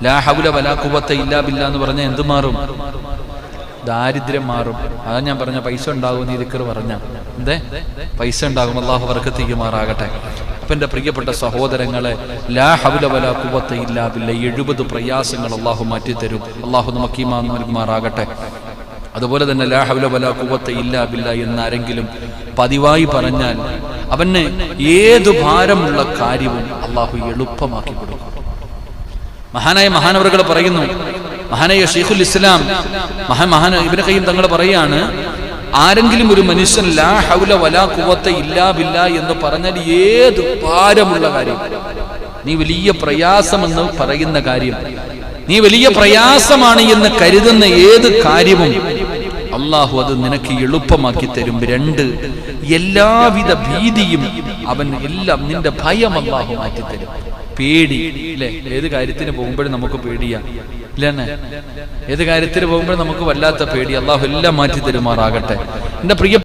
ലാ ഹൗല വലാ ഖുവത ഇല്ലാ ബില്ലാ എന്ന് പറഞ്ഞാൽ എന്ത് മാറും? ദാരിദ്ര്യം മാറും. അതാ ഞാൻ പറഞ്ഞ പൈസ ഉണ്ടാകും. നീ ദിക്ർ പറഞ്ഞ എന്തേ പൈസ ഉണ്ടാകും. അള്ളാഹു ബർക്കത്ത് ചെയ്യുമാറാകട്ടെ. അപ്പൊ എന്റെ പ്രിയപ്പെട്ട സഹോദരങ്ങളെ, ലാ ഹൗല വലാ ഖുവത ഇല്ലാ ബില്ലാ 70 പ്രയാസങ്ങൾ അള്ളാഹു മാറ്റിത്തരും. അള്ളാഹു നമുക്ക് ഈമാൻ നൽകുമാറാകട്ടെ. അതുപോലെ തന്നെ ലാ ഹൗല വലാ ഖുവത ഇല്ലാ ബില്ലാ എന്നാരെങ്കിലും പതിവായി പറഞ്ഞാൽ അവന് ഏതു ഭാരമുള്ള കാര്യവും അള്ളാഹു എളുപ്പമാക്കി കൊടുക്കും. മഹാനായ മഹാനവറുകൾ പറയുന്നു, മഹാനായ ശൈഖുൽ ഇസ്ലാം മഹാൻ ഇബ്നു ഖയ്യിം തങ്ങൾ പറയാണ്, ആരെങ്കിലും ഒരു മനുഷ്യൻ ലാ ഹൗല വലാ ഖുവത ഇല്ലാ ബില്ലാ എന്ന് പറഞ്ഞാൽ ഏത് ഭാരമുള്ള കാര്യം, നീ വലിയ പ്രയാസമെന്ന് പറയുന്ന കാര്യം, നീ വലിയ പ്രയാസമാണ് എന്ന് കരുതുന്ന ഏത് കാര്യവും അള്ളാഹു അത് നിനക്ക് എളുപ്പമാക്കി തരും. 2, എല്ലാവിധ ഭീതിയും അവൻ എല്ലാം നിന്റെ ഭയം അള്ളാഹു മാറ്റിത്തരും. പേടി അല്ലെ? ഏത് കാര്യത്തിന് പോകുമ്പോഴും നമുക്ക് പേടിയാ ഇല്ലെന്നെ? ഏത് കാര്യത്തിന് പോകുമ്പോഴും നമുക്ക് വല്ലാത്ത പേടി. അള്ളാഹു എല്ലാം മാറ്റി തരുമാറാകട്ടെ. എന്റെ പ്രിയ